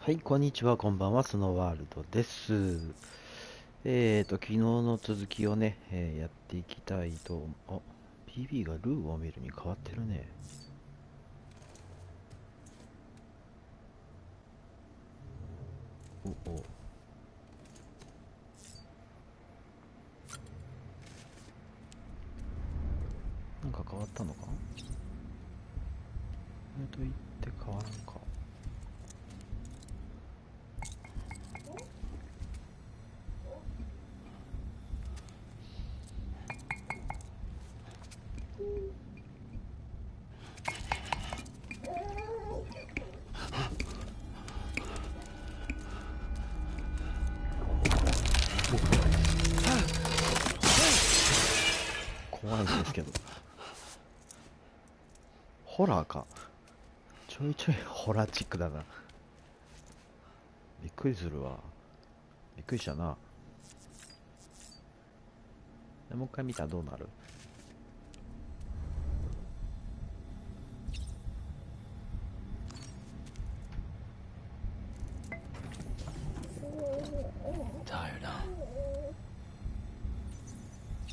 はい、こんにちは、こんばんは、スノーワールドです。昨日の続きをね、やっていきたいと、PB がルーを見るに変わってるね。お、なんか変わったのか？と言って変わらんか。怖いんですけど。ホラーか。ちょいちょいホラーチックだな。びっくりするわ。びっくりしたな。もう一回見たらどうなる？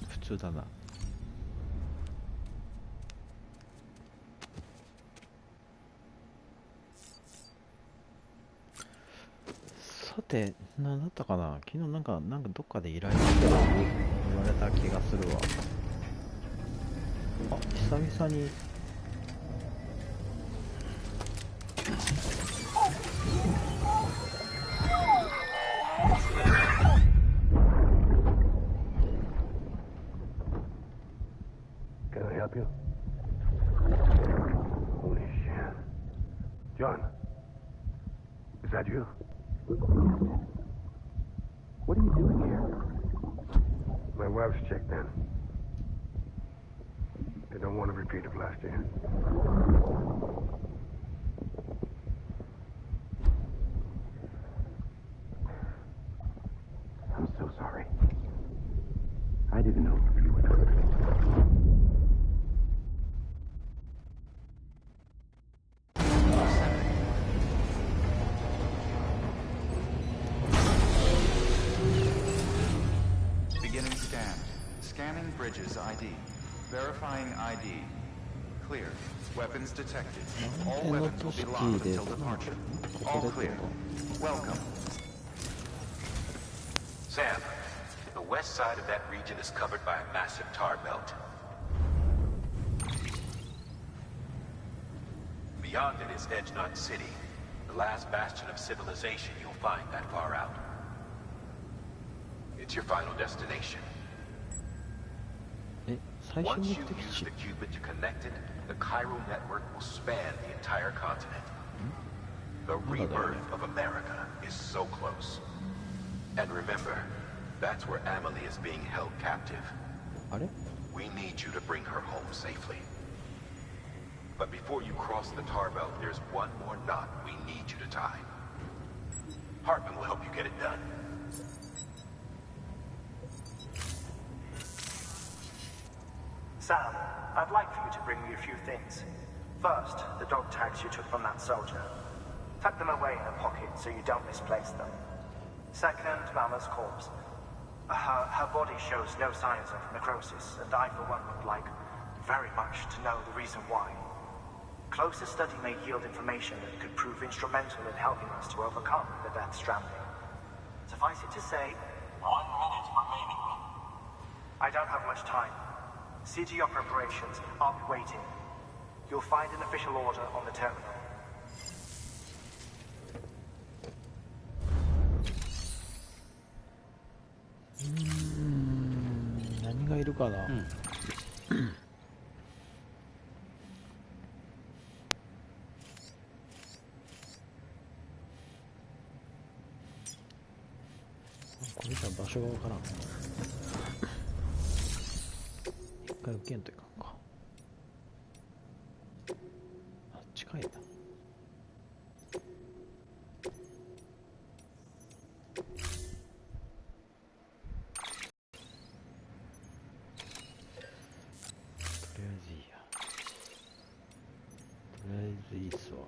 普通だな。さて、なんだったかな、昨日なんかどっかで依頼して言われた気がするわ。久々に。Can I help you? Holy shit. John, is that you? What are you doing here? My wife's checked in. They don't want a repeat of last year. I'm so sorry. I didn't know you were coming. Beginning scan. Scanning bridges ID. Verifying ID. Clear. Weapons detected. All weapons will be locked until departure. All clear. Welcome. Sam, the west side of that region is covered by a massive tar belt. Beyond it is Edgenut City, the last bastion of civilization you'll find that far out. It's your final destination. 最終 Once 目 you 的 use 地。 the qubit to connect it, the chiral network will span the entire continent. The rebirth of America is so close. And remember, that's where Amelie is being held captive. あれ？ We need you to bring her home safely. But before you cross the tar belt, there's one more knot we need you to tie. Hartman will help you get it done. Sam, I'd like for you to bring me a few things. First, the dog tags you took from that soldier. Tuck them away in a pocket so you don't misplace them. Second, Mama's corpse. Her body shows no signs of necrosis, and I, for one, would like very much to know the reason why. Closer study may yield information that could prove instrumental in helping us to overcome the Death Stranding. Suffice it to say, 1 minute remaining. I don't have much time. See to your preparations. I'll be waiting. You'll find an official order on the terminal. 何がいるかな。これじゃ場所がわからん。一回受けんといかんか。近いな。とりあえずいいや。とりあえずいいっすわ。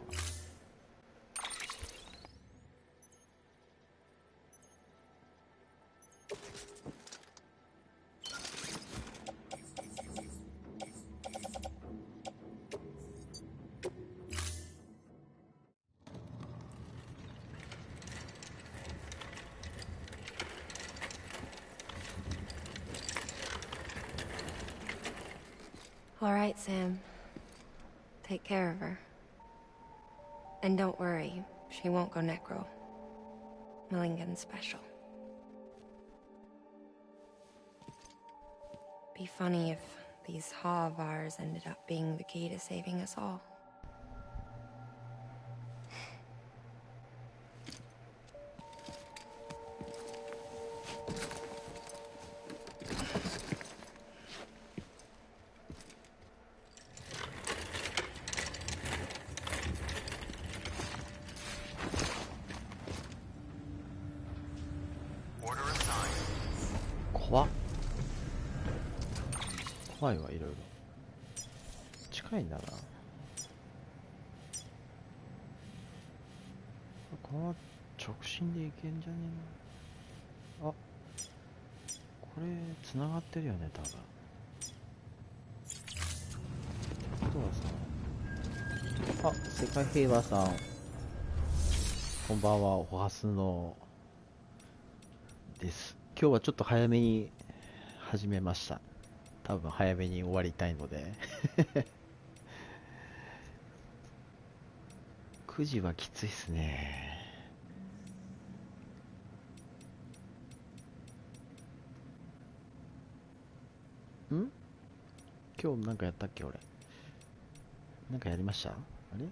All right, Sam. Take care of her. And don't worry, she won't go necro. Millingan's special. Be funny if these Ha of ours ended up being the key to saving us all. Order assigned. 怖っ。怖いわ、いろいろ。近いんだな。この直進でいけんじゃねえな。あ、これ繋がってるよね、多分。ってことはさ、あ、世界平和さん、こんばんは。おはすのです。今日はちょっと早めに始めました。多分早めに終わりたいので9時はきついっすね。今日なんかやったっけ俺。なんかやりました？あれ？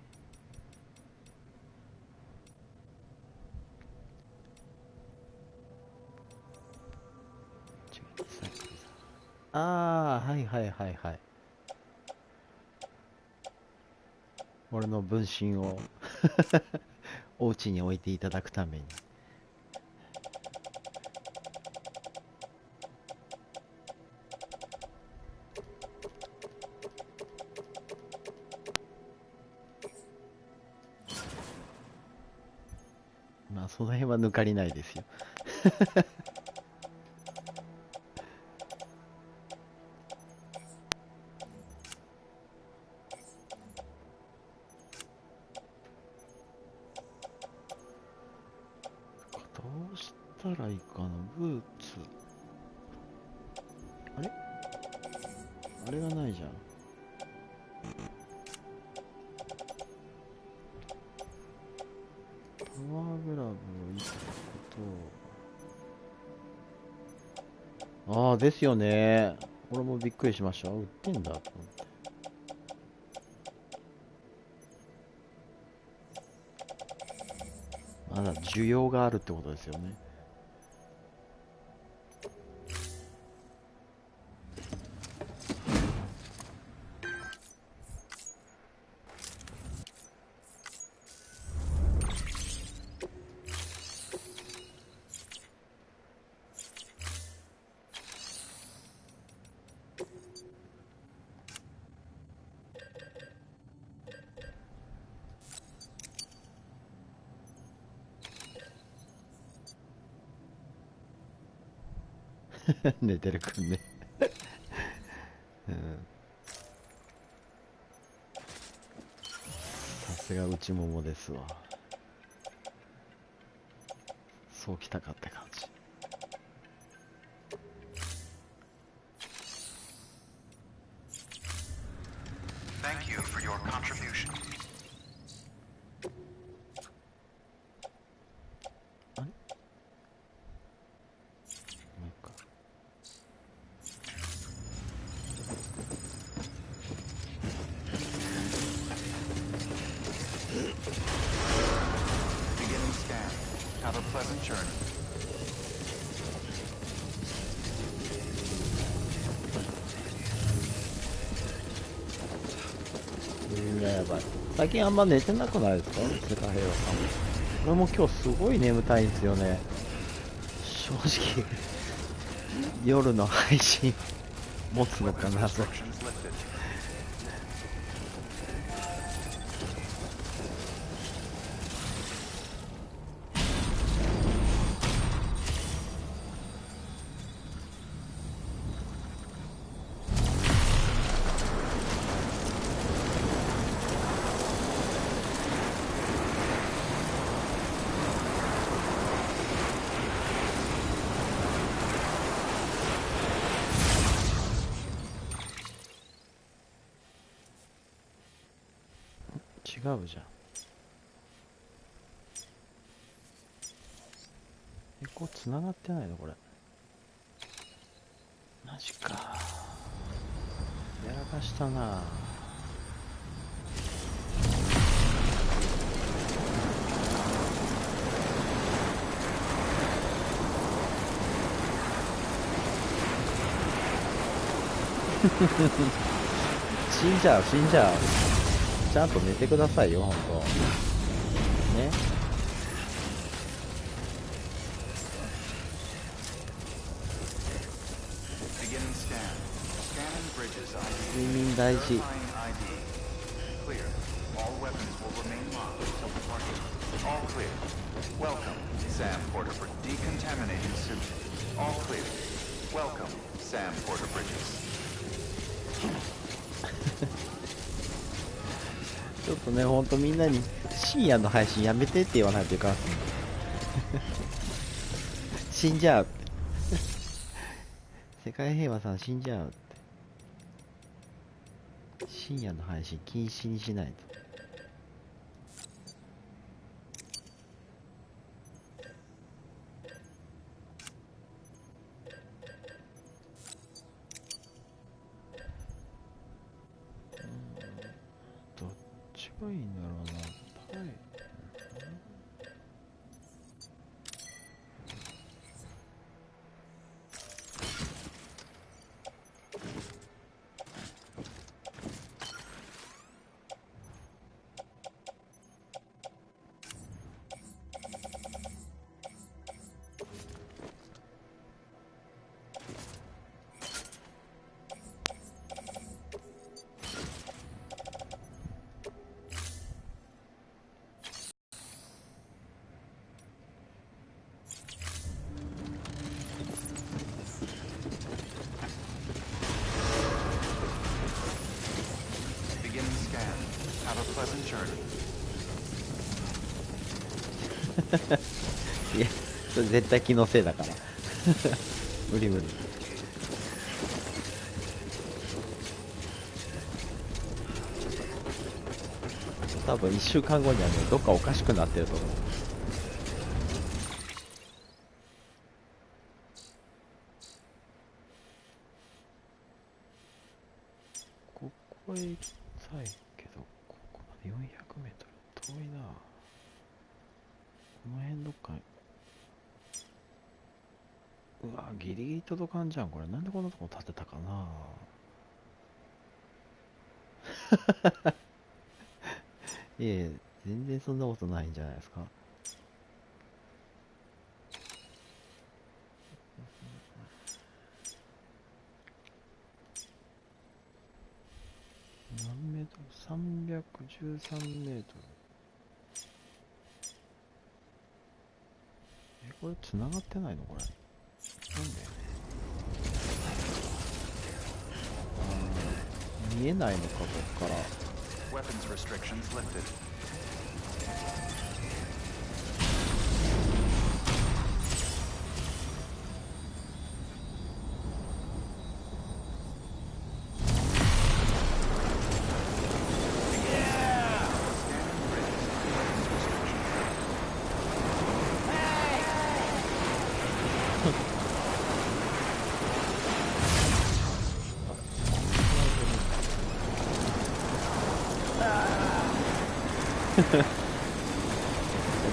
ああ、はいはいはいはい。俺の分身をお家に置いていただくために。まあその辺は抜かりないですよどうしたらいいかな。ブーツ、あれあれがないじゃん。パワーグラブを1個と、ああですよね。俺もびっくりしました。売ってんだと思って。まだ需要があるってことですよね。寝てるくんねうん、さすが内ももですわ。そうきたかって感じ。Thank you for your contribution. あれもう一個。Beginning scan. Have a pleasant journey. いや、やばい。最近あんま寝てなくないですか、世界平和さん。俺も今日すごい眠たいんですよね。正直夜の配信持つのかなと。 Restrictions lifted. あ違うじゃん。こう繋がってないのこれ。マジか。やらかしたな。死んじゃう死んじゃう。ちゃんと寝てくださいよ本当ね。睡眠大事。ちょっとね、ほんとみんなに深夜の配信やめてって言わないといかん。死んじゃう。世界平和さん死んじゃうって。深夜の配信禁止にしないと。どっちがいいんだろうな。はい。いや、それ絶対気のせいだから。無理無理。多分1週間後にはね、どっかおかしくなってると思う。ここへ行きたいけど、ここまで400メートル遠いな。この辺どっか、うわギリギリ届かんじゃん。これなんでこんなとこ建てたかな。いえ、全然そんなことないんじゃないですか。何メートル ?313 メートル。これ繋がってないのこれ。なんで見えないのか、こっから。Weapons restrictions lifted.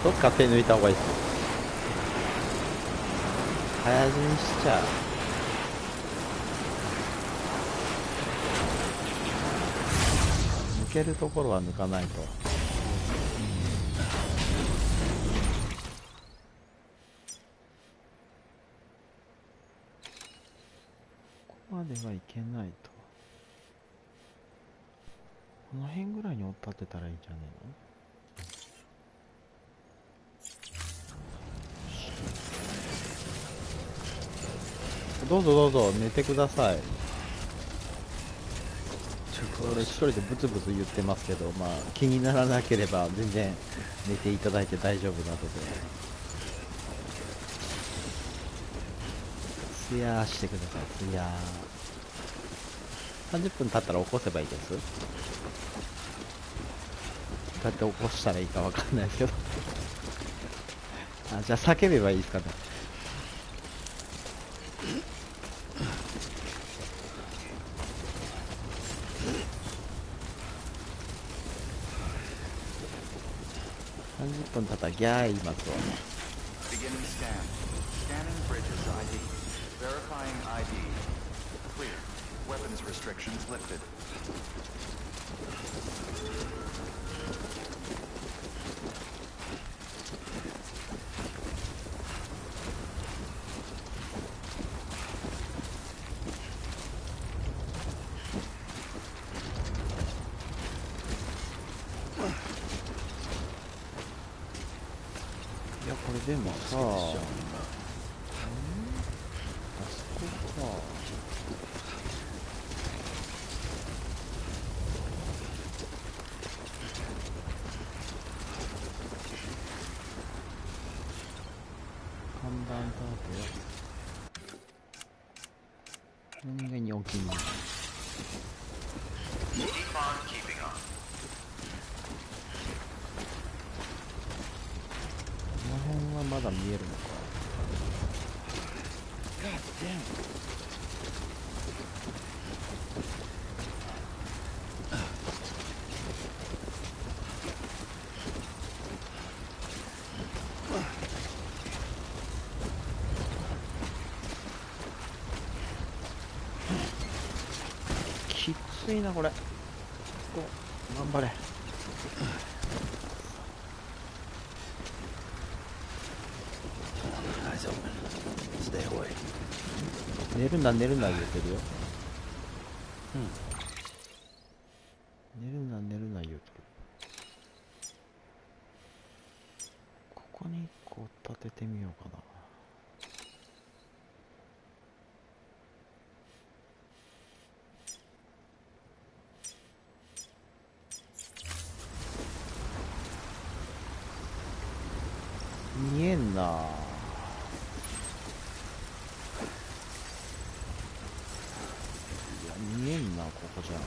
どっか手抜いた方がいいっすよ。早死にしちゃう。抜けるところは抜かないと。ここまではいけないと。この辺ぐらいに追っ立てたらいいんじゃねえの。どうぞどうぞ寝てください。俺一人でブツブツ言ってますけど、まあ気にならなければ全然寝ていただいて大丈夫なので、すやーしてください。すやー。30分経ったら起こせばいいです。うやって起こしたらいいかわかんないですけどあ、じゃあ叫べばいいですかね。30分経ったらギャー言いますわ。 Beginning scan. Scanning bridges ID. Verifying ID. Clear. Weapons restrictions lifted. いや、これでもさ、あそこか。看板タープや何気にお気に入り。 Keep on keeping on. この辺はまだ見えるのか。きついなこれ。頑張れ。寝るな寝るな言うてるよ。寝るな寝るな言うてる。ここに1個立ててみようかな。見えんな。いや見えんな、ここじゃ。と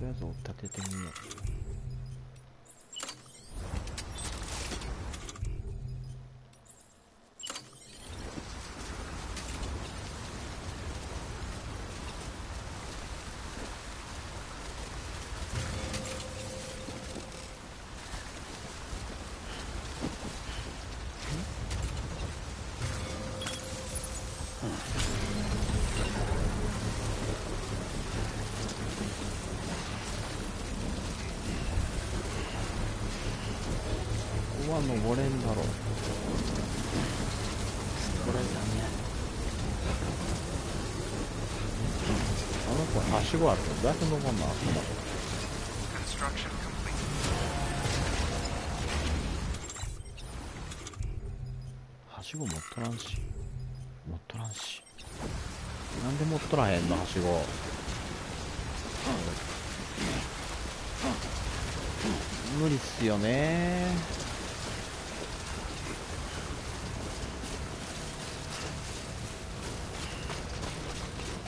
りあえず追っ立ててみよう。ここは登れんだろう。これだね。あの子ははしごあるけどどうやって登んの？あんなこ Construction complete. はしご持っとらんし。持っとらんし。なんで持っとらへんのはしご。無理っすよね。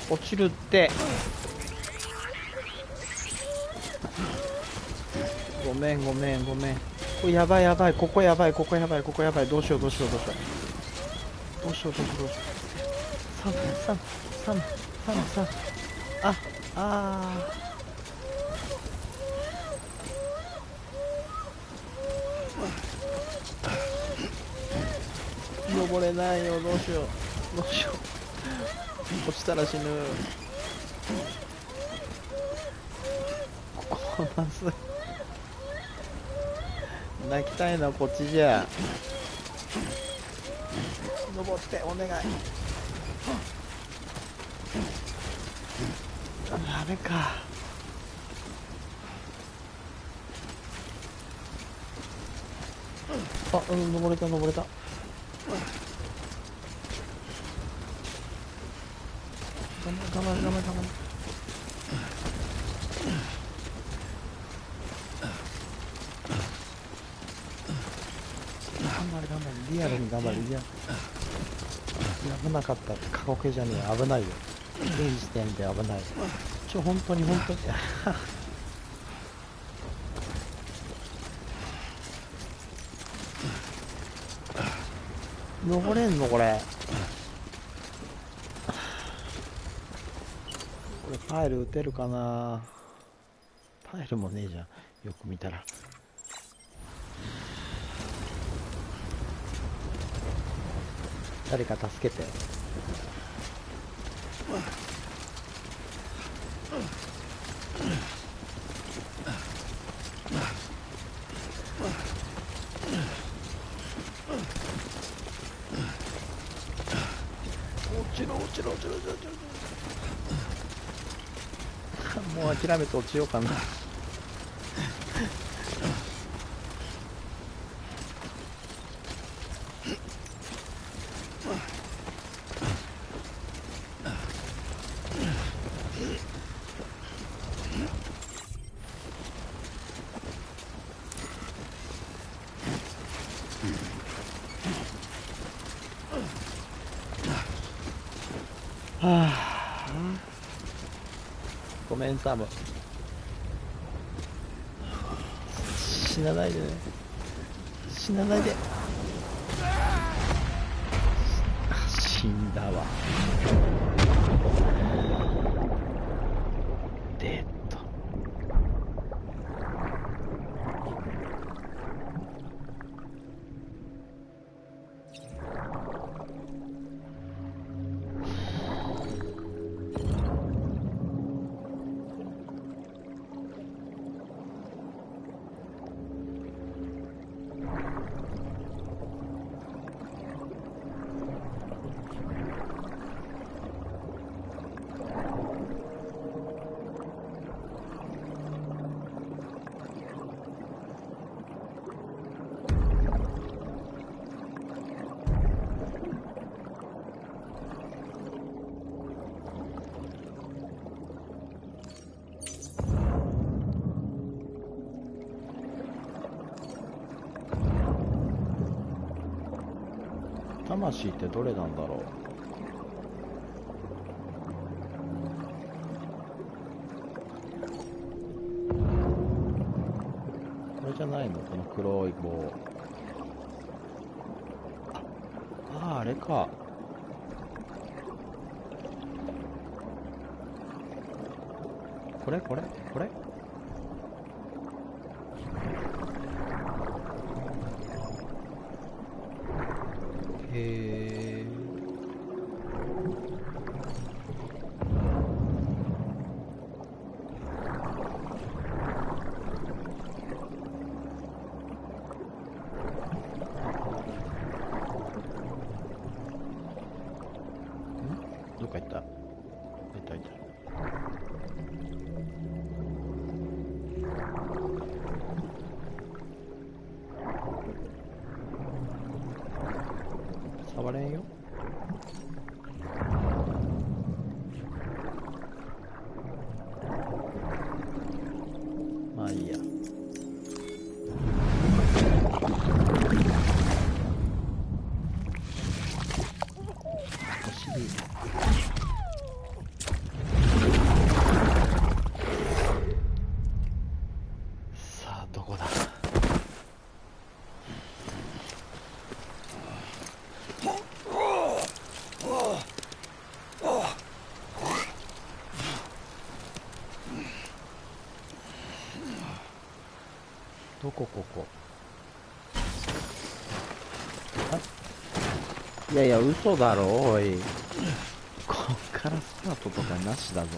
落ちるって。ごめんごめんごめん。これやばいやばい、ここやばい、ここやばい、ここやばい。どうしようどうしようどうしよう。どうしようどうしようどうしよう。サム。登れないよ、どうしよう落ちたら死ぬ。ここまずい。泣きたいのはこっちじゃ。登ってお願い。ダメか。あ、登れた登れた。頑張れ。リアルに頑張れ。危なかった。過酷じゃねえ、危ないよ。現時点で危ない。本当に登れんのこれ。これパイル打てるかな。パイルもねえじゃん、よく見たら。誰か助けて。落ちろ。もう諦めて落ちようかな。はあ、ごめんサム、死なないでね、死なないで。死んだわ。デッド。魂ってどれなんだろう。これじゃないの、この黒い棒。ああ、あれか。これへえ。どっか行った。いた。触れんよ。まあいいや。お尻。さあどこだ。どこここ。いやいや、嘘だろおい。こっからスタートとかなしだぞ。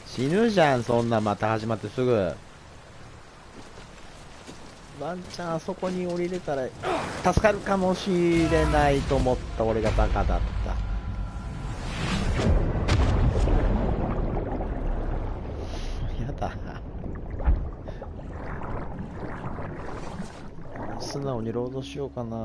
死ぬじゃん、そんなまた始まってすぐ。ワンチャンあそこに降りれたら助かるかもしれないと思った俺がバカだった。やだ。素直にロードしようかな。ち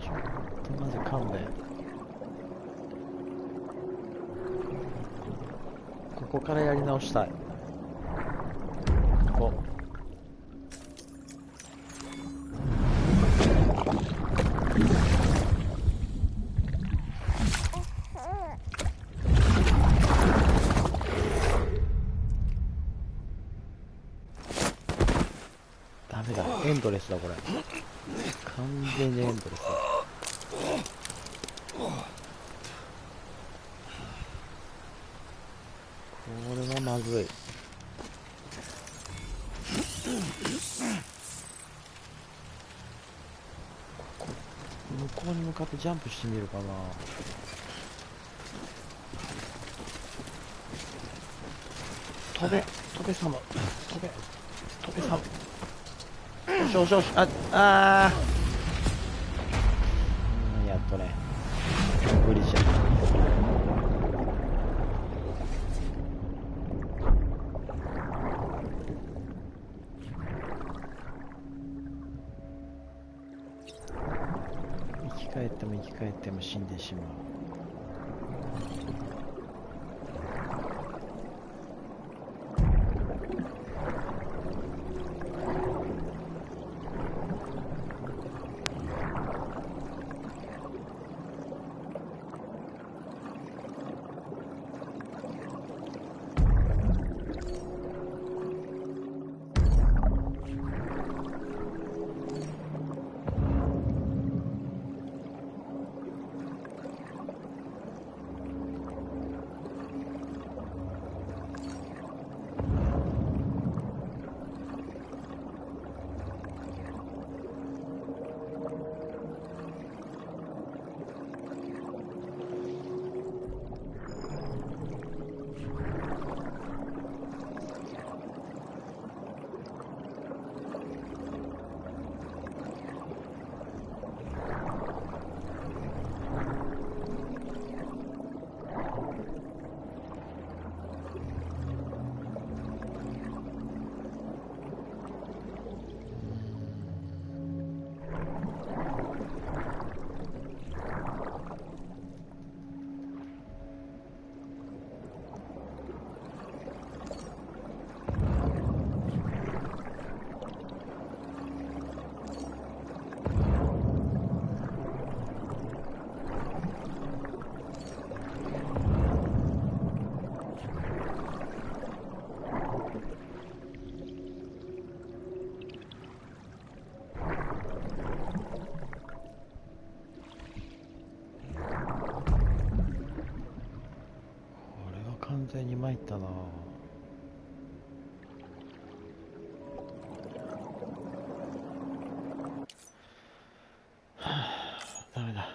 ょっとまず勘弁。ここからやり直したい。ここエンドレスだこれ。完全にエンドレスだ。これはまずい。向こうに向かってジャンプしてみるかな。飛べサム、飛べサム。よしよしよし、やっとね、無理しちゃった。生き返っても死んでしまう。完全に参ったな。ダメだ。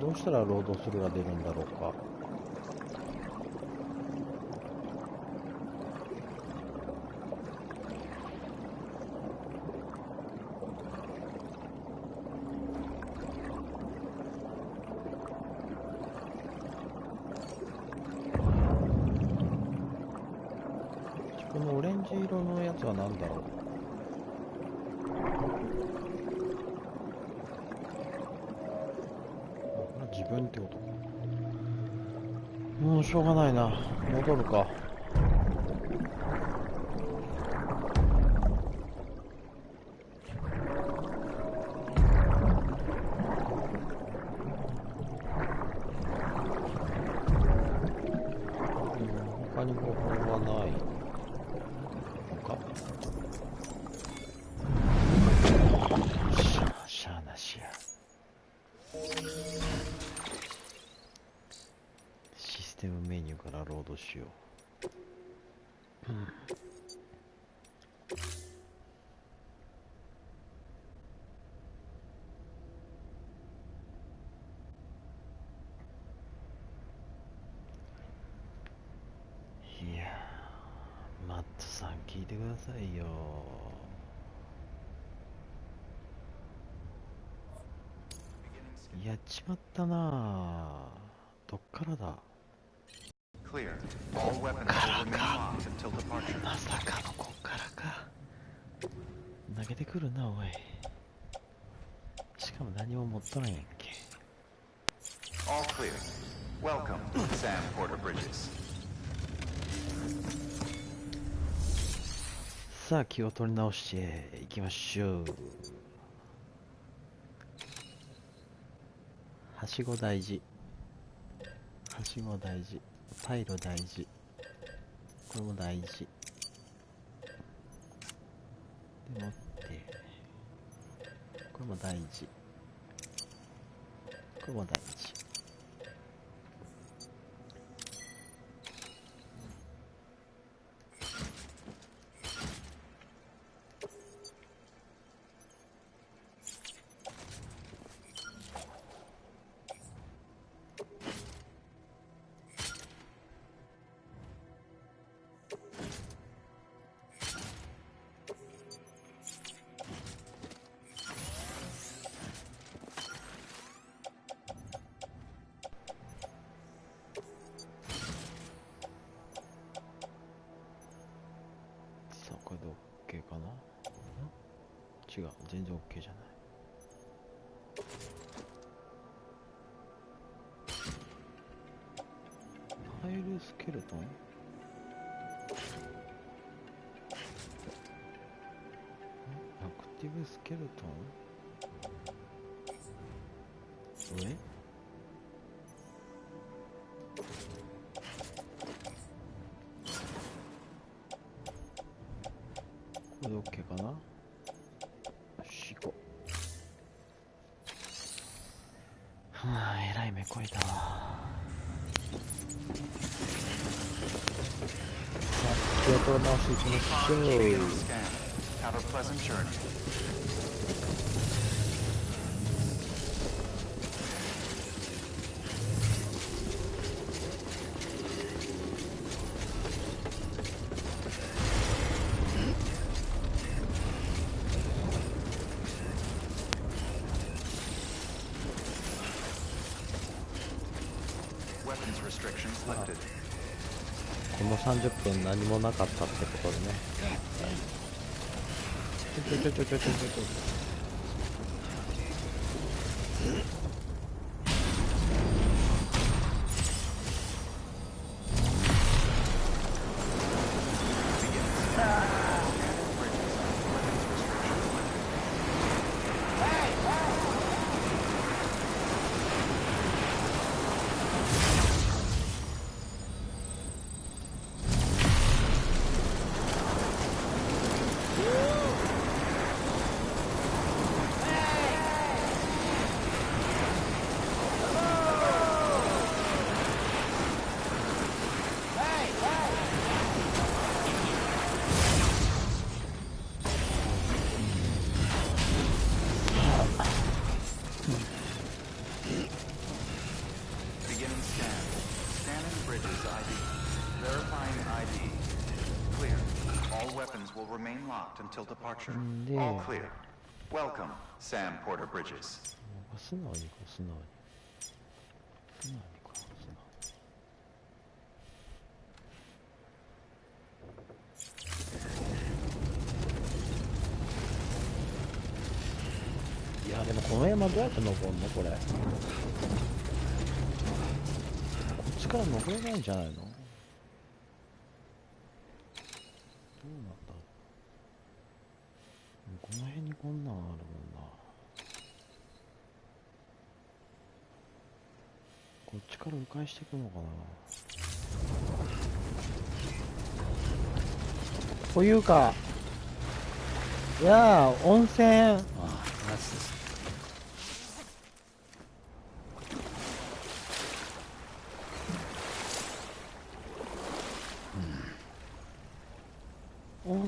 どうしたらロードスルーが出るんだろうか。このオレンジ色のやつは何だろう。自分ってことか。もうしょうがないな。戻るか。他に方法はないのか。しゃあなしや。しよう。いやー、マットさん聞いてくださいよ。やっちまったなあ。どっからだ。Clear. All weapons will remain locked until departure. まさかのこっからか。投げてくるなおい。しかも何も持っとらんやんけ。 All clear. Welcome, Sam Porter Bridges. さあ気を取り直していきましょう。はしご大事。はしご大事。パイロ大事。これも大事。でもって、これも大事。これも大事。これで OK かな。違う、全然 OK じゃない。ファイルスケルトン、アクティブスケルトン、上これで OK かな。よし、行こう。はあ、えらい目こいたわ。さあ、気を取り直していきましょう。 Have a pleasant journey. Weapons restrictions lifted. この30分何もなかったってことでね。ちょ。Will remain locked until departure. Yeah. All clear. Welcome, Sam Porter Bridges. 素直にこう素直に。いやでもこの山どうやって登るのこれ。こっちから登れないんじゃないの。この辺にこんなんあるもんな。こっちから迂回していくのかな。というか、いやー温泉。あ、マジです。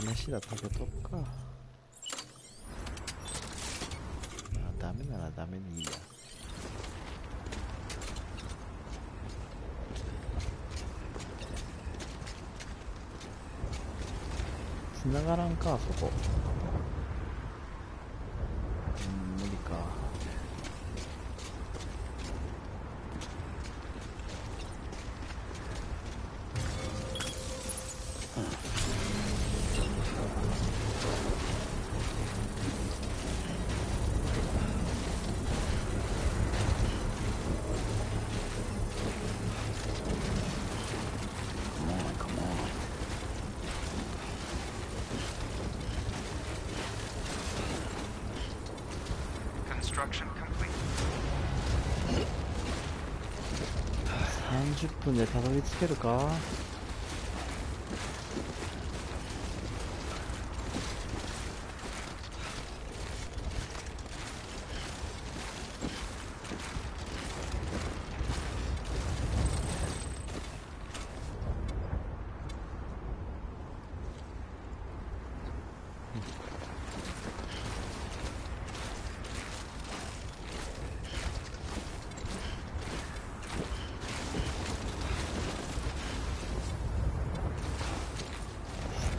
飯だ食べとくか。まあダメならダメでいいや。繋がらんか、そこ。無理か。Construction complete. 30分でたどり着けるか。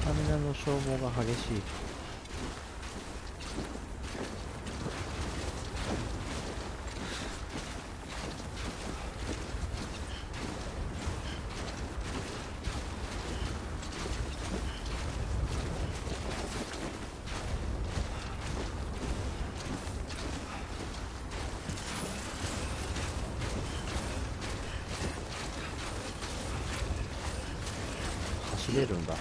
スタミナの消耗が激しい。走れるんだ。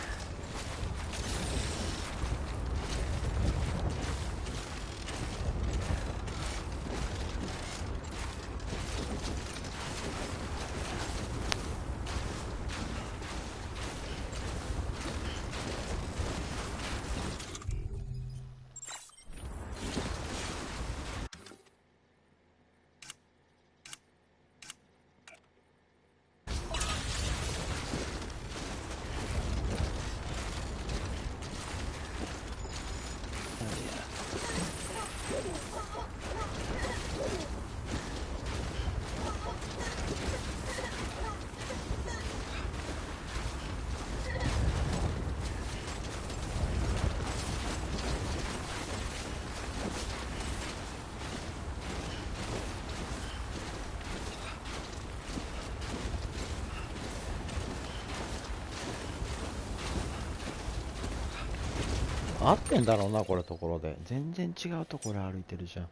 合ってんだろうな、これところで。全然違うところ歩いてるじゃん。こ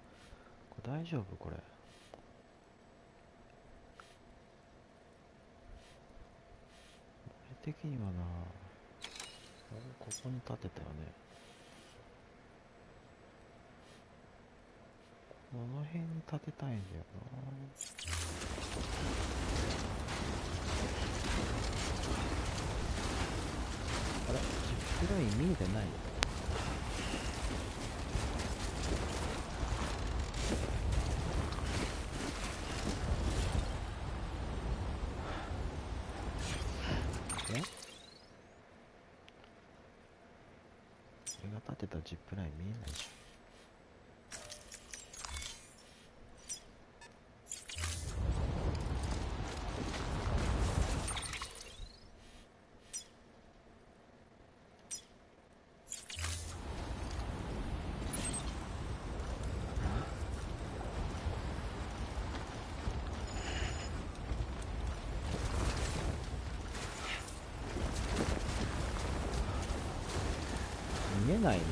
れ大丈夫これ。俺的にはな、ここに立てたよね。この辺に立てたいんだよな。あれ、ジップライン見えてないよ。俺が立てたジップライン見えないじゃん。見えないね。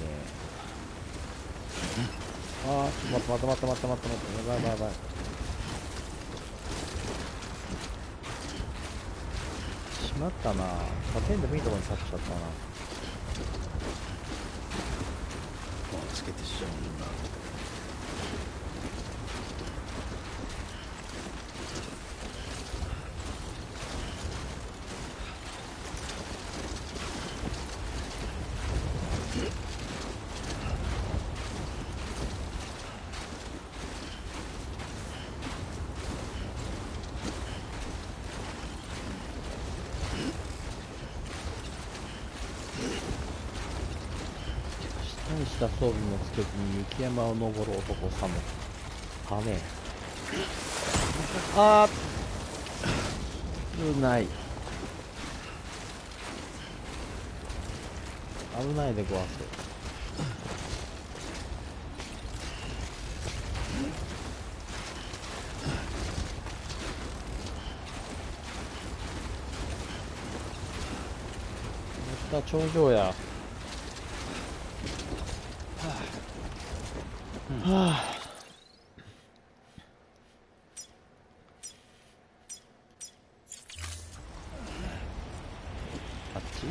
ああ、ちょっと待って。やばい。しまったな。立てんでもいいところに立っちゃったな。つけてしちゃうんだ。大した装備もつけずに雪山を登る男サム。はねあー、危ない。危ないでごわす。また頂上や。はあ、あっち？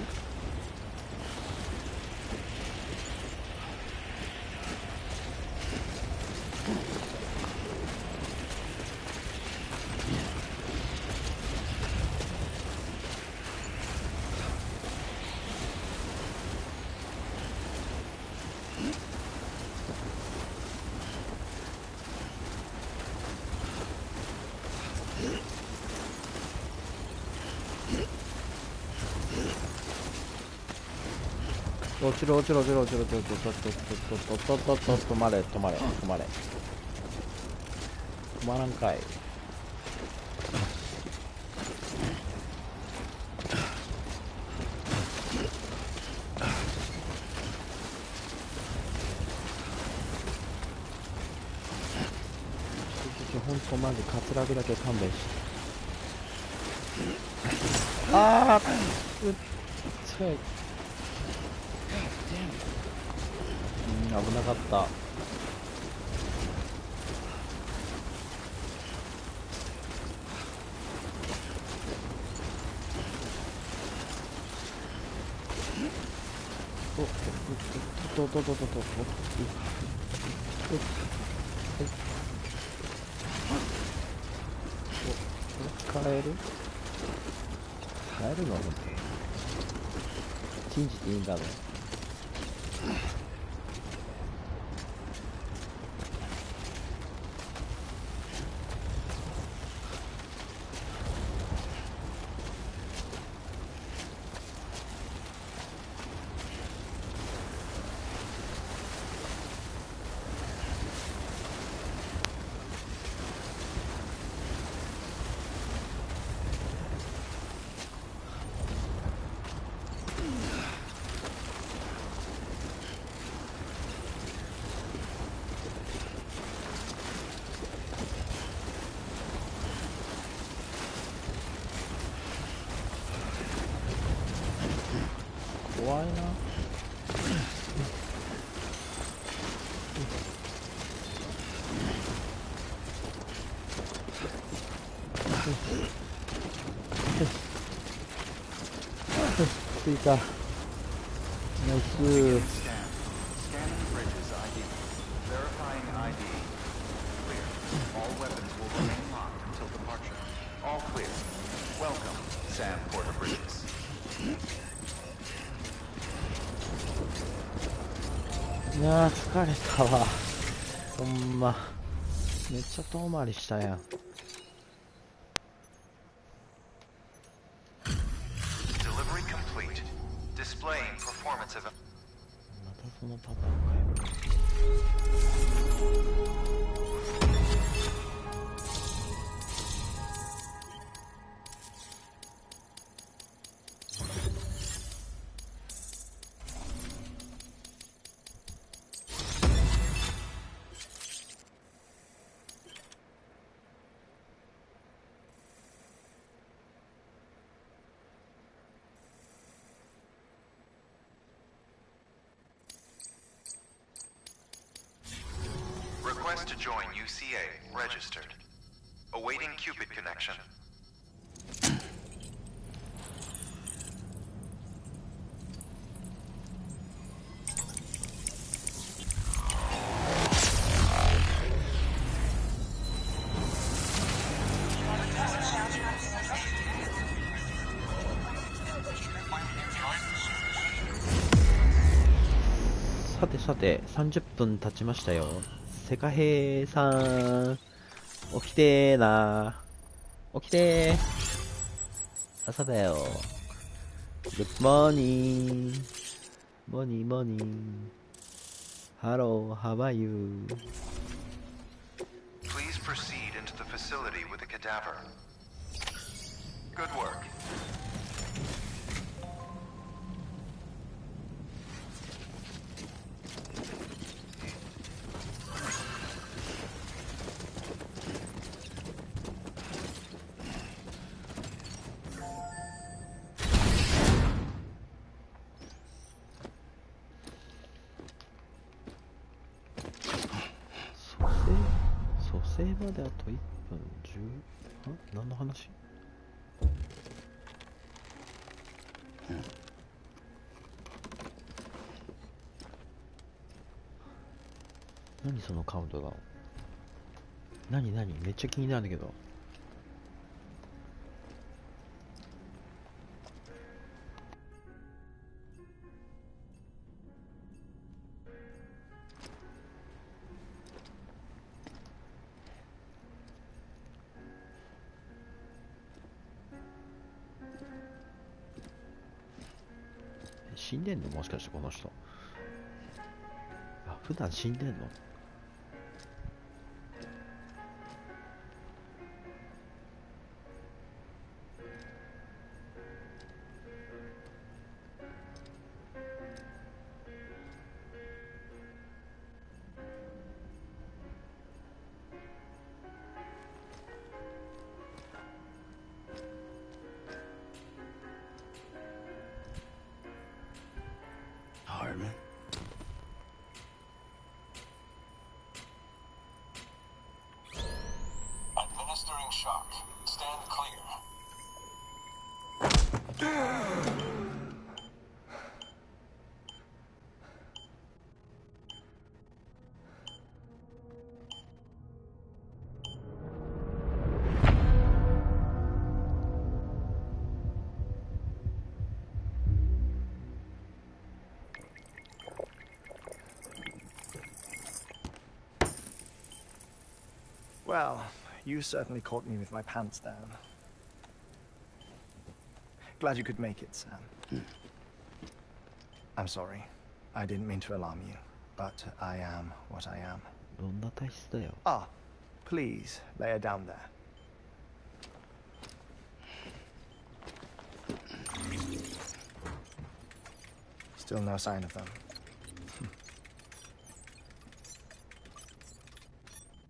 落ちろ落ちろ落ちろ落ちろ落ちろ落ちろ止まれ止まれ止まれ止まらんかい。ほんとマジ滑落だけ勘弁して。あー、うっつい。危なかった。帰るの信じていいんだろう。怖いな。着いた。ナイス。いやー疲れたわ。ほんまめっちゃ遠回りしたやん。またそのパターンかよ。Request to join UCA. Registered. Awaiting Cupid connection. さてさて、30分経ちましたよ。セカヘイさん、起きてーなー。起きてー。朝だよ。グッドモーニング。モーニーモーニング。Hello, how are you? Please proceed into the facility with the cadaver. Good work.蘇生まであと1分10。何の話？何そのカウントダウン。何めっちゃ気になるんだけど。死んでんの？もしかしてこの人。あ、普段死んでんの？Administering shock. Stand clear. Well, you certainly caught me with my pants down. Glad you could make it, Sam. I'm sorry. I didn't mean to alarm you, but I am what I am. どんな体質だよ。Ah, please, lay her down there. Still no sign of them.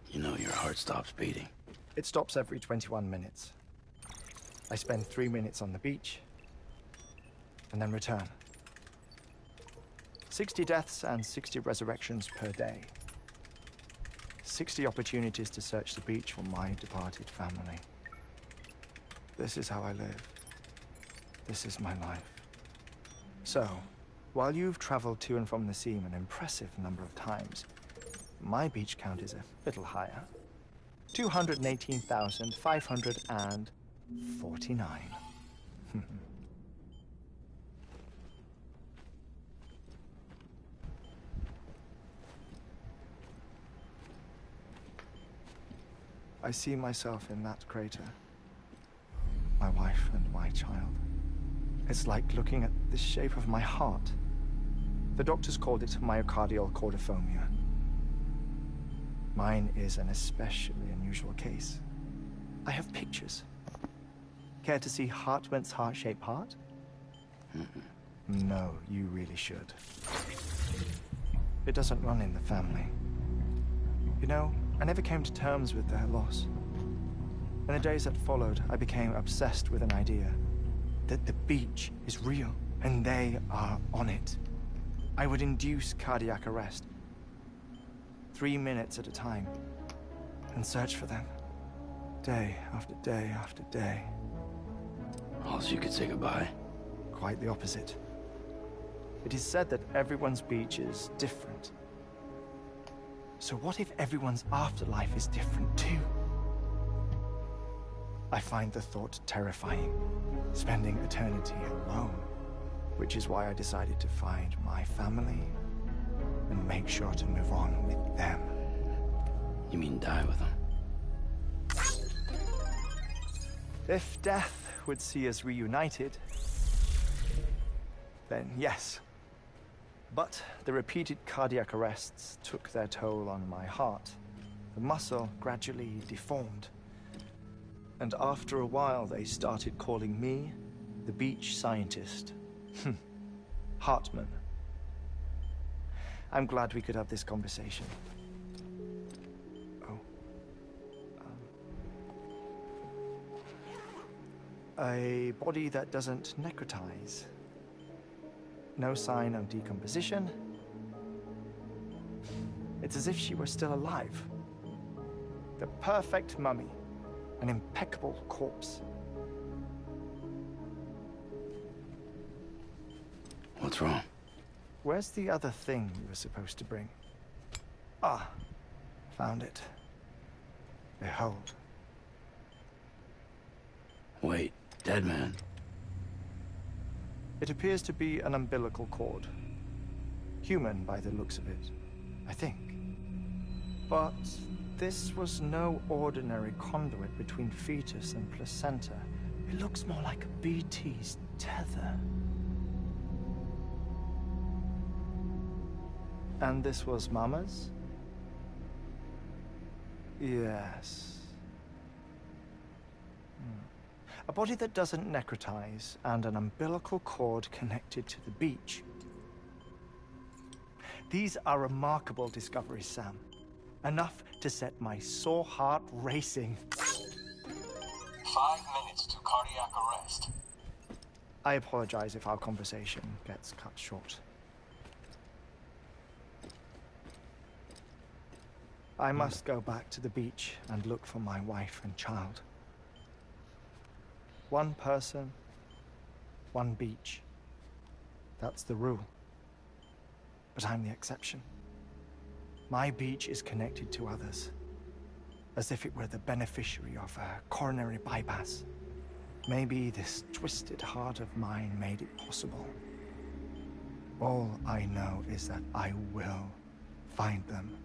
You know your heart stops beating. It stops every 21 minutes. I spend 3 minutes on the beach, and then return. 60 deaths and 60 resurrections per day. 60 opportunities to search the beach for my departed family. This is how I live. This is my life. So, while you've traveled to and from the sea an impressive number of times, my beach count is a little higher. 218,549. I see myself in that crater. My wife and my child. It's like looking at the shape of my heart. The doctors called it myocardial cordiphomia. Mine is an especially unusual case. I have pictures. Care to see Hartmann's heart-shaped heart? No, you really should. It doesn't run in the family. You know, I never came to terms with their loss. In the days that followed, I became obsessed with an idea that the beach is real and they are on it. I would induce cardiac arrest, 3 minutes at a time, and search for them, day after day after day. All so you could say goodbye? Quite the opposite. It is said that everyone's beach is different. So what if everyone's afterlife is different too? I find the thought terrifying, spending eternity alone, which is why I decided to find my family and make sure to move on with them. You mean die with them? If death would see us reunited, then yes. But the repeated cardiac arrests took their toll on my heart. The muscle gradually deformed. And after a while, they started calling me the beach scientist. Hartman. I'm glad we could have this conversation. Oh. A body that doesn't necrotize. No sign of decomposition. It's as if she were still alive. The perfect mummy. An impeccable corpse. What's wrong? Where's the other thing you were supposed to bring? Ah, found it. Behold. Wait, dead man. It appears to be an umbilical cord. Human by the looks of it, I think. But this was no ordinary conduit between fetus and placenta. It looks more like a BT's tether. And this was Mama's? Yes. A body that doesn't necrotize and an umbilical cord connected to the beach. These are remarkable discoveries, Sam. Enough to set my sore heart racing. 5 minutes to cardiac arrest. I apologize if our conversation gets cut short. I must go back to the beach and look for my wife and child. One person, one beach. That's the rule. But I'm the exception. My beach is connected to others, as if it were the beneficiary of a coronary bypass. Maybe this twisted heart of mine made it possible. All I know is that I will find them.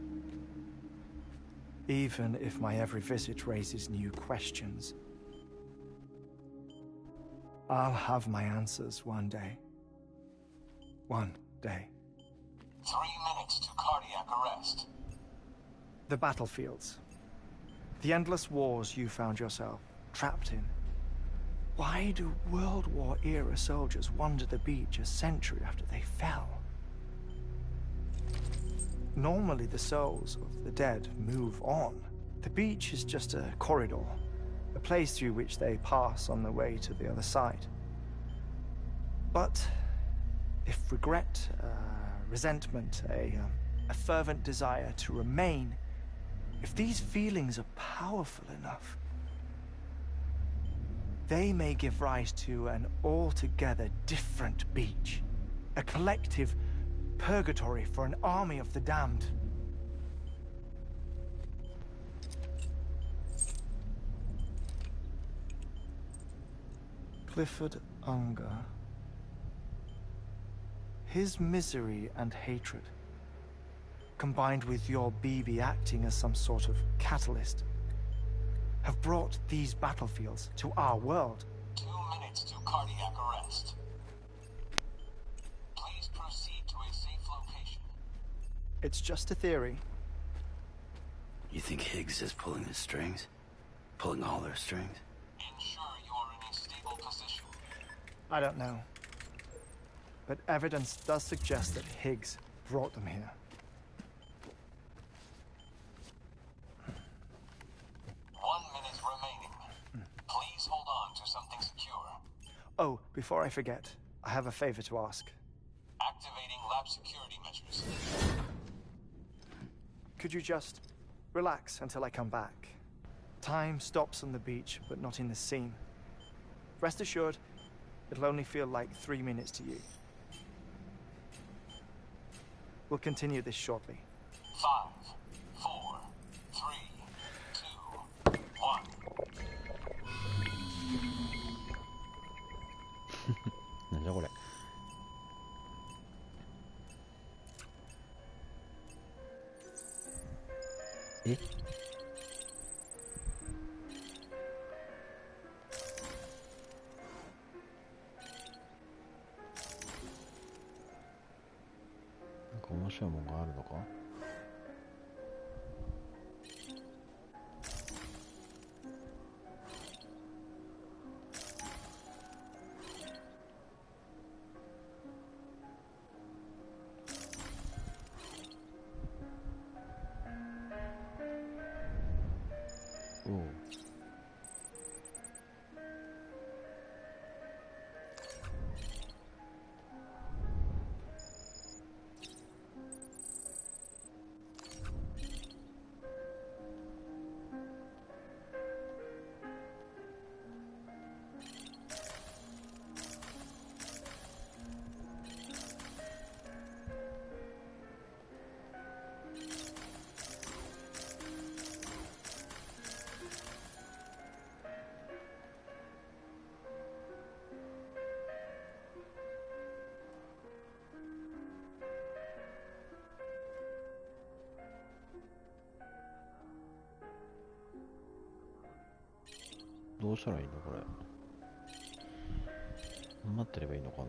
Even if my every visit raises new questions. I'll have my answers one day. One day. 3 minutes to cardiac arrest. The battlefields. The endless wars you found yourself trapped in. Why do World War-era soldiers wander the beach a century after they fell? Normally the souls of the dead move on. The beach is just a corridor, a place through which they pass on the way to the other side. But if regret, resentment, a fervent desire to remain, if these feelings are powerful enough, they may give rise to an altogether different beach, a collective purgatory for an army of the damned. Clifford Unger. His misery and hatred, combined with your BB acting as some sort of catalyst, have brought these battlefields to our world. 2 minutes to cardiac arrest. Please proceed to a safe location. It's just a theory. You think Higgs is pulling the strings? Pulling all their strings? Ensure you're in a stable position. I don't know. But evidence does suggest that Higgs brought them here. 1 minute remaining. Please hold on to something secure. Oh, before I forget, I have a favor to ask. Activating lab security measures. Could you just relax until I come back? Time stops on the beach, but not in the scene. Rest assured, it'll only feel like 3 minutes to you. We'll continue this shortly. 5, 4, 3, 2, 1. なんじゃこれ。え？白いものがあるのか。おう。どうしたらいいのこれ。待ってればいいのかな。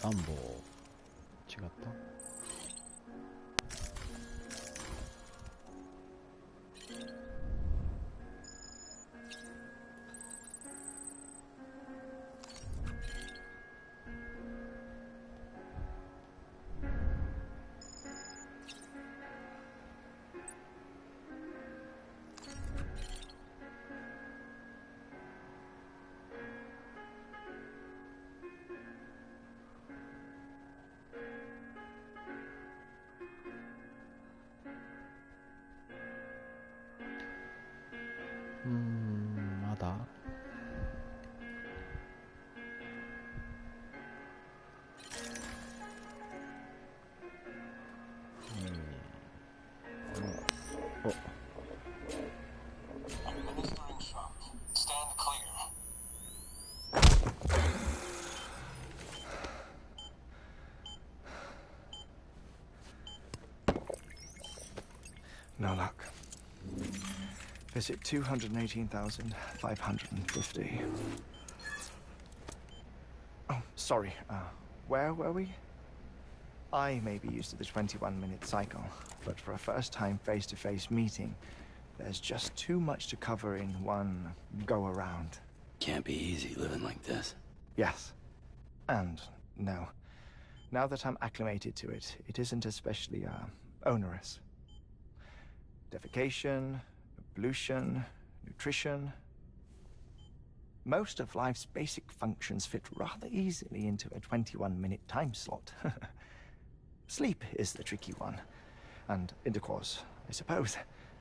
暖房違った。まだお。No luck. Visit 218,550. Oh, sorry. Where were we? I may be used to the 21-minute cycle, but for a first-time face-to-face meeting, there's just too much to cover in one go-around. Can't be easy living like this. Yes. And no. Now that I'm acclimated to it, it isn't especially, onerous. Defecation, pollution, nutrition. Most of life's basic functions fit rather easily into a 21-minute time slot. Sleep is the tricky one. And intercourse, I suppose.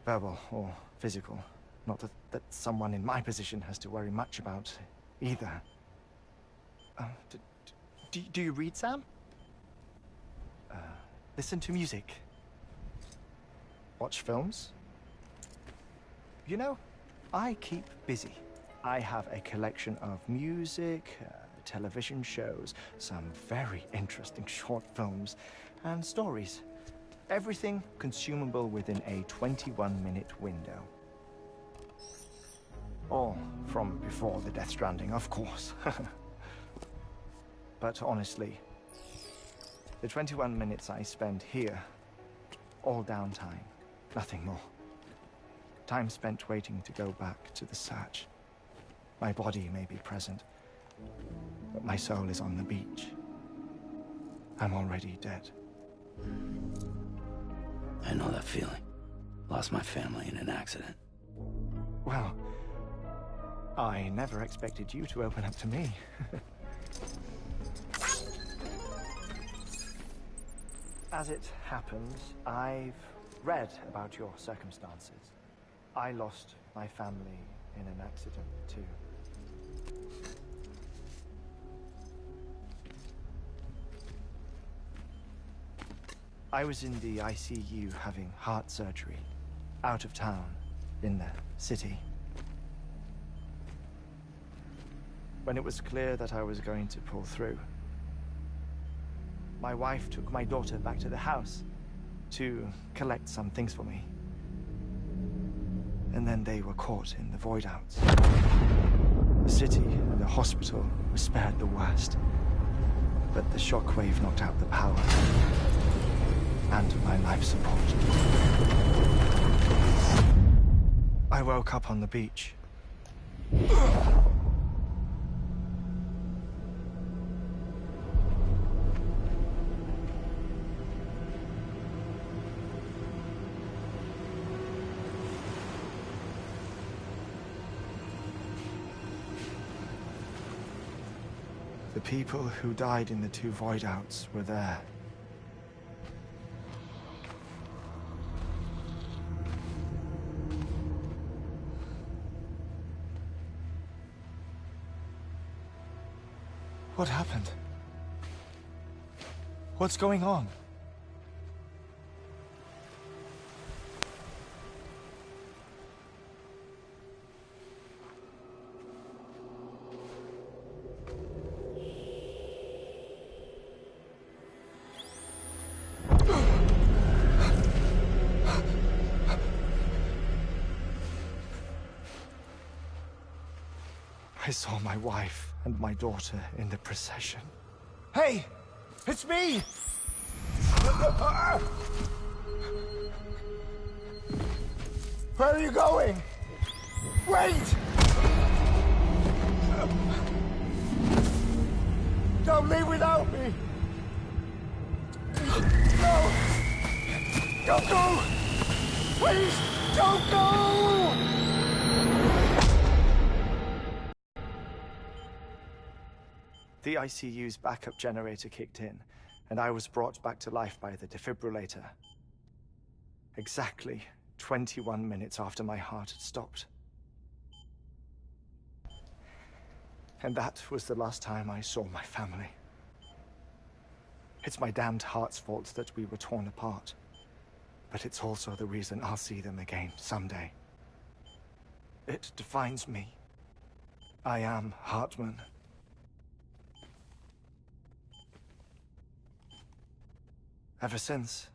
Verbal or physical. Not that someone in my position has to worry much about either. Do you read, Sam? Listen to music. Watch films? You know, I keep busy. I have a collection of music, television shows, some very interesting short films, and stories. Everything consumable within a 21-minute window. All from before the Death Stranding, of course. But honestly, the 21 minutes I spend here, all downtime, nothing more. Time spent waiting to go back to the search. My body may be present, but my soul is on the beach. I'm already dead. I know that feeling. Lost my family in an accident. Well, I never expected you to open up to me. As it happens, I've read about your circumstances. I lost my family in an accident, too. I was in the ICU having heart surgery, out of town, in the city. When it was clear that I was going to pull through, my wife took my daughter back to the house to collect some things for me. And then they were caught in the void outs. The city and the hospital were spared the worst, but the shockwave knocked out the power and my life support. I woke up on the beach. The people who died in the two void outs were there. What happened? What's going on? I saw my wife and my daughter in the procession. Hey! It's me! Where are you going? Wait! Don't leave without me! No! Don't go! Please, don't go! The ICU's backup generator kicked in, and I was brought back to life by the defibrillator. Exactly 21 minutes after my heart had stopped. And that was the last time I saw my family. It's my damned heart's fault that we were torn apart, but it's also the reason I'll see them again someday. It defines me. I am Hartman. Ever since,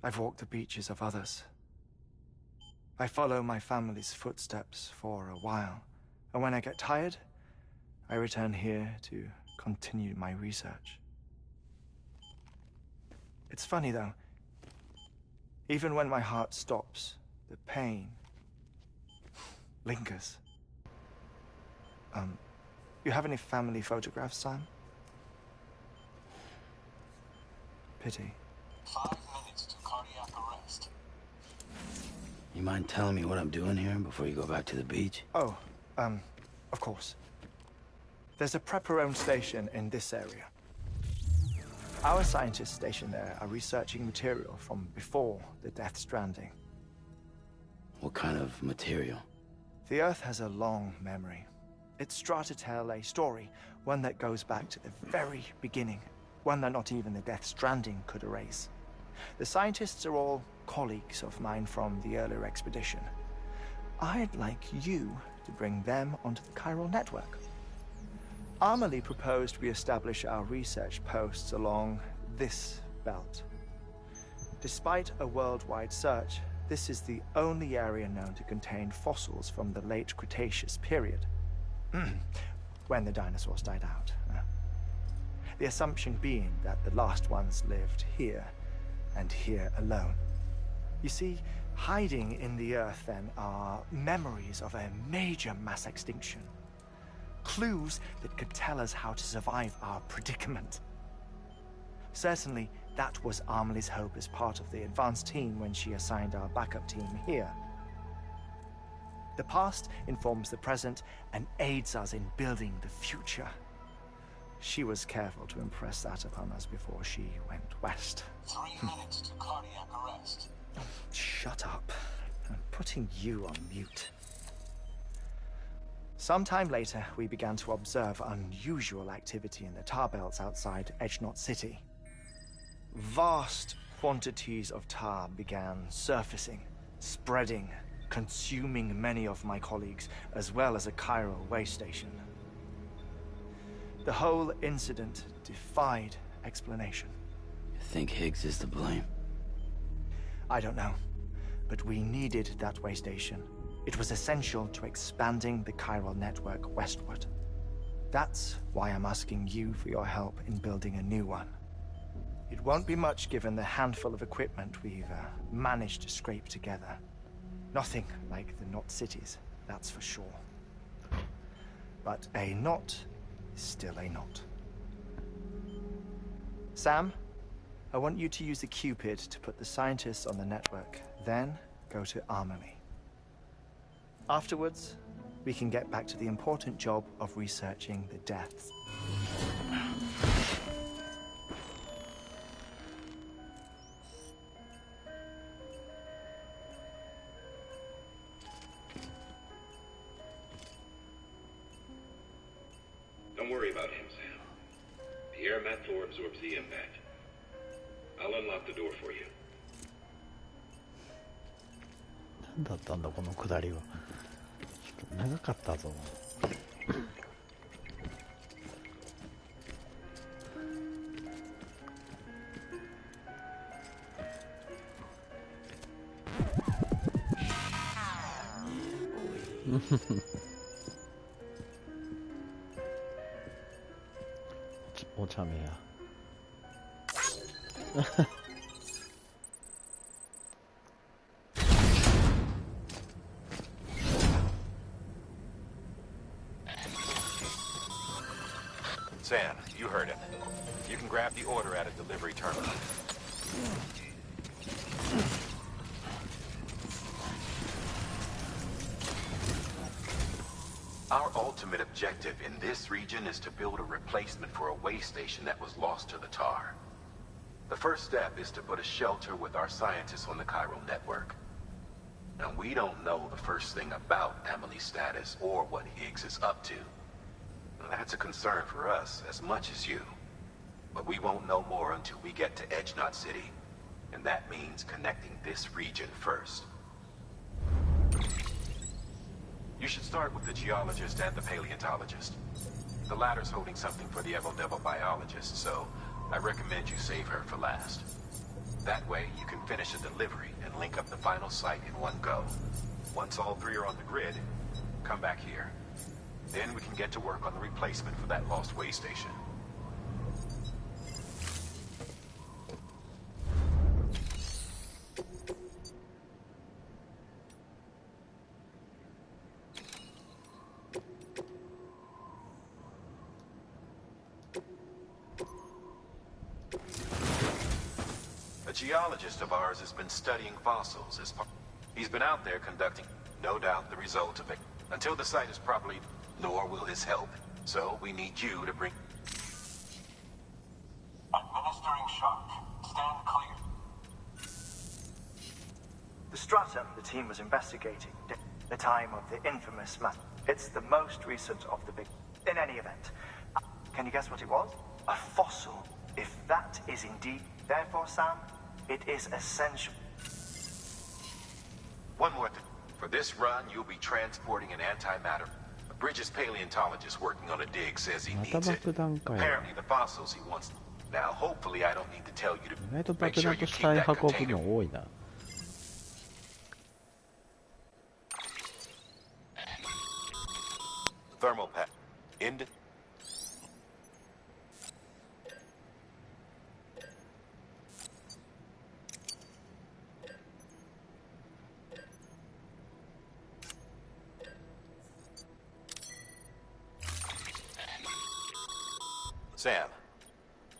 I've walked the beaches of others. I follow my family's footsteps for a while, and when I get tired, I return here to continue my research. It's funny though, even when my heart stops, the pain lingers. You have any family photographs, Sam? Pity. 5 minutes to cardiac arrest. You mind telling me what I'm doing here before you go back to the beach? Oh, of course. There's a prepper-owned station in this area. Our scientists stationed there are researching material from before the Death Stranding. What kind of material? The Earth has a long memory. It's trying to tell a story, one that goes back to the very beginning. One that not even the Death Stranding could erase. The scientists are all colleagues of mine from the earlier expedition. I'd like you to bring them onto the chiral network. Amelie proposed we establish our research posts along this belt. Despite a worldwide search, this is the only area known to contain fossils from the late Cretaceous period, when the dinosaurs died out. The assumption being that the last ones lived here, and here alone. You see, hiding in the Earth, then, are memories of a major mass extinction. Clues that could tell us how to survive our predicament. Certainly, that was Amelie's hope as part of the advanced team when she assigned our backup team here. The past informs the present and aids us in building the future. She was careful to impress that upon us before she went west. 3 minutes to cardiac arrest. Shut up. I'm putting you on mute. Sometime later, we began to observe unusual activity in the tar belts outside Edgenot City. Vast quantities of tar began surfacing, spreading, consuming many of my colleagues, as well as a chiral way station. The whole incident defied explanation. You think Higgs is to blame? I don't know, but we needed that way station. It was essential to expanding the chiral network westward. That's why I'm asking you for your help in building a new one. It won't be much given the handful of equipment we've managed to scrape together. Nothing like the knot cities, that's for sure. But a knot is still a knot. Sam, I want you to use the Cupid to put the scientists on the network, then go to Armory. Afterwards, we can get back to the important job of researching the deaths. Don't worry about him, Sam. The air mat floor absorbs the impact. I'll unlock the door for you. 何だったんだこのくだりは。ちょっと長かったぞ。お茶目や。Sam, you heard him. You can grab the order at a delivery terminal. Our ultimate objective in this region is to build a replacement for a way station that was lost to the tar. The first step is to put a shelter with our scientists on the chiral network. Now, we don't know the first thing about Emily's status or what Higgs is up to. That's a concern for us as much as you. But we won't know more until we get to Edge Knot City. And that means connecting this region first. You should start with the geologist and the paleontologist. The latter's holding something for the Evo-Devo biologist, so I recommend you save her for last. That way, you can finish a delivery and link up the final site in one go. Once all three are on the grid, come back here. Then we can get to work on the replacement for that lost way station. A geologist of ours has been studying fossils as part. He's been out there conducting, no doubt, the result of it. Until the site is properly, nor will his help. So we need you to bring. Administering shock. Stand clear. The stratum the team was investigating, the time of the infamous mass. It's the most recent of the big. In any event, can you guess what it was? A fossil. If that is indeed, therefore, Sam, it is essential. One more thing. For this run, you'll be transporting an antimatter. A Bridges paleontologist working on a dig says he needs it. Apparently the fossils he wants. Now, hopefully I don't need to tell you to 意外と make 爆 sure 弾 you と死 keep 体 that 運ぶ container. の多いな。Thermal pack. End. Sam,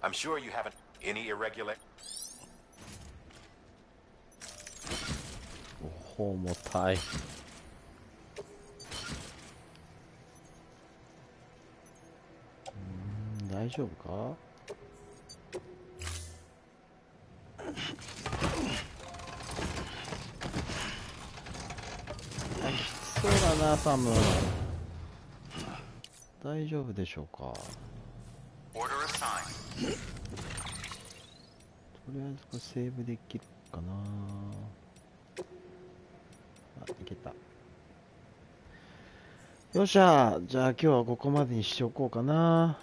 I'm sure you haven't any irregular. 重たい。大丈夫か？きつそうだな、サム。大丈夫でしょうか？ Order assigned. りあえずこれセーブできるかな。あ、いけた。よっしゃ、じゃあ今日はここまでにしておこうかな。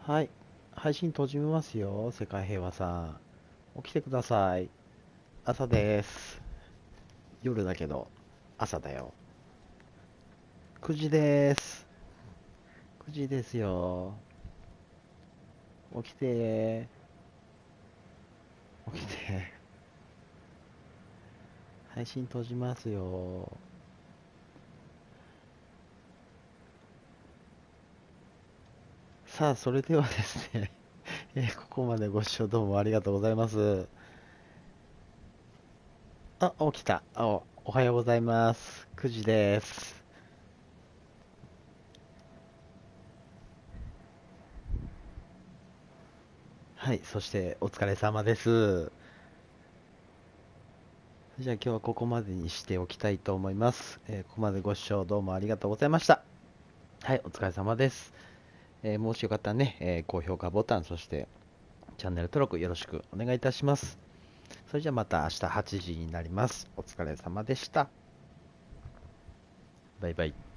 はい。配信閉じますよ、世界平和さん。起きてください。朝です。夜だけど、朝だよ。9時です。9時ですよ。起きて。起きて。配信閉じますよ。さあ、それではですね、ここまでご視聴どうもありがとうございます。あ、起きた。おはようございます。9時です。はい、そしてお疲れ様です。じゃあ今日はここまでにしておきたいと思います。ここまでご視聴どうもありがとうございました。はい、お疲れ様です。もしよかったらね、高評価ボタン、そしてチャンネル登録よろしくお願いいたします。それじゃあまた明日8時になります。お疲れ様でした。バイバイ。